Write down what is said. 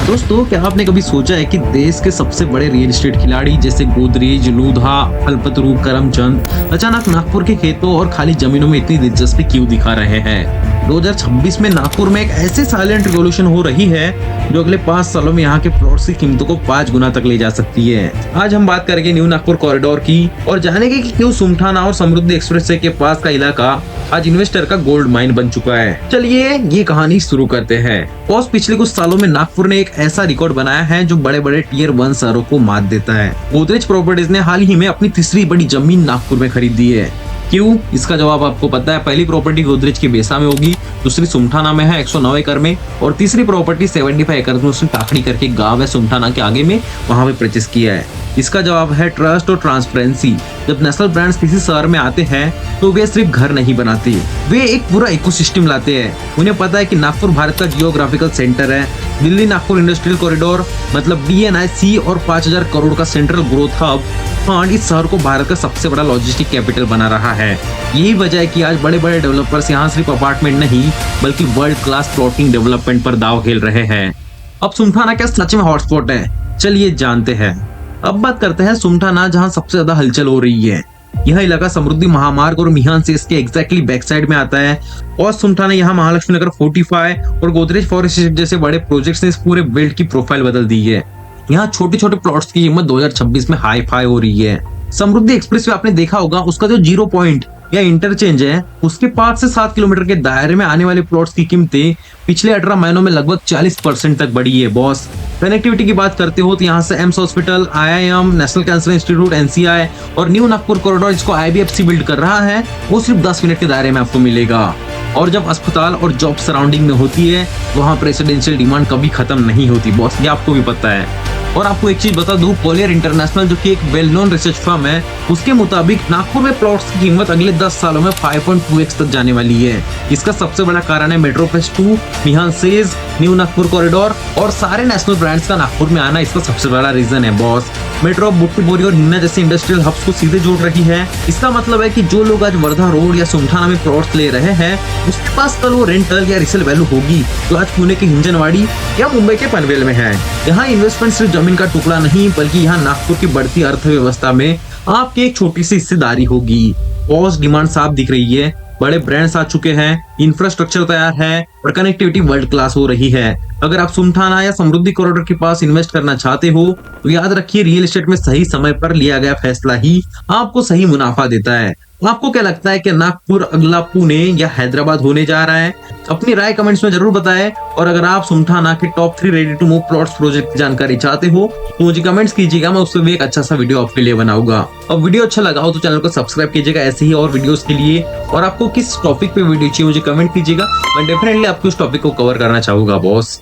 दोस्तों, क्या आपने कभी सोचा है कि देश के सबसे बड़े रियल एस्टेट खिलाड़ी जैसे गोदरेज, लूधा, कल्पतरू, करमचंद अचानक नागपुर के खेतों और खाली जमीनों में इतनी दिलचस्पी क्यों दिखा रहे हैं? 2026 में नागपुर में एक ऐसे साइलेंट रिवॉल्यूशन हो रही है जो अगले 5 सालों में यहाँ के प्लॉट्स की कीमतों को 5 गुना तक ले जा सकती है। आज हम बात करेंगे न्यू नागपुर कॉरिडोर की और जानेंगे कि क्यों सुमठाना और समृद्धि एक्सप्रेस के पास का इलाका आज इन्वेस्टर का गोल्ड माइन बन चुका है। चलिए ये कहानी शुरू करते हैं। बॉस, पिछले कुछ सालों में नागपुर ने एक ऐसा रिकॉर्ड बनाया है जो बड़े बड़े टियर 1 शहरों को मात देता है। गोदरेज प्रॉपर्टीज ने हाल ही में अपनी तीसरी बड़ी जमीन नागपुर में खरीदी है। क्यों? इसका जवाब आपको पता है। पहली प्रॉपर्टी गोदरेज के बेसा में होगी, दूसरी सुमठाना में है 109 एकड़ में, और तीसरी प्रॉपर्टी 75 एकड़ में उसने टाकड़ी करके गांव है सुमठाना के आगे में वहां पे परचेस किया है। इसका जवाब है ट्रस्ट और ट्रांसपेरेंसी। जब नेशनल ब्रांड्स किसी शहर में आते हैं तो वे सिर्फ घर नहीं बनाते, वे एक पूरा इकोसिस्टम लाते हैं। उन्हें पता है कि नागपुर भारत का जियोग्राफिकल सेंटर है। दिल्ली नागपुर इंडस्ट्रियल कॉरिडोर मतलब DNIC और 5000 करोड़ का सेंट्रल ग्रोथ हब फंड इस शहर को भारत का सबसे बड़ा लॉजिस्टिक कैपिटल बना रहा है। यही वजह है कि आज बड़े बड़े डेवलपर्स यहाँ सिर्फ अपार्टमेंट नहीं बल्कि वर्ल्ड क्लास प्लॉटिंग डेवलपमेंट पर दाव खेल रहे हैं। अब सुमठाना क्या सच में हॉटस्पॉट है? चलिए जानते हैं। अब बात करते हैं सुमठाना, जहाँ सबसे ज्यादा हलचल हो रही है। यह इलाका समृद्धि महामार्ग और मिहान से इसके एग्जैक्टली बैक साइड में आता है और सुमठाना यहाँ महालक्ष्मी नगर 45 और गोदरेज फॉरेस्ट जैसे बड़े प्रोजेक्ट्स ने इस पूरे बेल्ट की प्रोफाइल बदल दी है। यहाँ छोटे छोटे प्लॉट्स की कीमत 2026 में हाई फाई हो रही है। समृद्धि एक्सप्रेस वे आपने देखा होगा, उसका जो 0 पॉइंट या इंटरचेंज है उसके 5 से 7 किलोमीटर के दायरे में आने वाले प्लॉट्स की कीमतें पिछले 18 महीनों में लगभग 40% तक बढ़ी है। बॉस, कनेक्टिविटी की बात करते हो तो यहाँ से AIIMS hospital, IIM, national cancer institute, NCI और न्यू नागपुर कॉरिडोर जिसको IBFC बिल्ड कर रहा है वो सिर्फ 10 मिनट के दायरे में आपको मिलेगा। और जब अस्पताल और जॉब सराउंडिंग में होती है वहाँ रेसिडेंशियल डिमांड कभी खत्म नहीं होती। बॉस, ये आपको भी पता है। और आपको एक चीज बता दूं, कोलियर इंटरनेशनल जो कि एक वेल नोन रिसर्च फर्म है, उसके मुताबिक नागपुर में प्लॉट्स की कीमत अगले 10 सालों में 5.2x तक जाने वाली है। इसका सबसे बड़ा कारण है मेट्रो फेज 2, मिहान सेज, न्यू नागपुर कॉरिडोर और सारे नेशनल ब्रांड्स का नागपुर में आना इसका सबसे बड़ा रीजन है। बॉस, मेट्रो बुट्टीबोरी और हिन्ना जैसे इंडस्ट्रियल हब्स को सीधे जोड़ रही है। इसका मतलब है कि जो लोग आज वर्धा रोड या सुमठाना में प्लॉट्स ले रहे हैं उसके पास कल वो रेंटल या रिसेल वैल्यू होगी जो आज पुणे के हिंजनवाड़ी या मुंबई के पनवेल में है। यहाँ इन्वेस्टमेंट सिर्फ जमीन का टुकड़ा नहीं बल्कि यहाँ नागपुर की बढ़ती अर्थव्यवस्था में आपकी एक छोटी सी हिस्सेदारी होगी। बॉस, डिमांड साफ दिख रही है, बड़े ब्रांड्स आ चुके हैं, इंफ्रास्ट्रक्चर तैयार है और कनेक्टिविटी वर्ल्ड क्लास हो रही है। अगर आप सुमठाना या समृद्धि कॉरिडोर के पास इन्वेस्ट करना चाहते हो तो याद रखिए, रियल एस्टेट में सही समय पर लिया गया फैसला ही आपको सही मुनाफा देता है। आपको क्या लगता है कि नागपुर अगला पुणे या हैदराबाद होने जा रहा है? अपनी राय कमेंट्स में जरूर बताएं। और अगर आप सुमठाना के top 3 ready to move plots project की जानकारी चाहते हो तो मुझे कमेंट्स कीजिएगा, मैं उससे भी एक अच्छा सा वीडियो आपके लिए बनाऊंगा। और वीडियो अच्छा लगा हो तो चैनल को सब्सक्राइब कीजिएगा ऐसे ही और वीडियोस के लिए। और आपको किस टॉपिक पे वीडियो चाहिए मुझे कमेंट कीजिएगा, मैं डेफिनेटली आपको उस टॉपिक को कवर करना चाहूंगा। बॉस।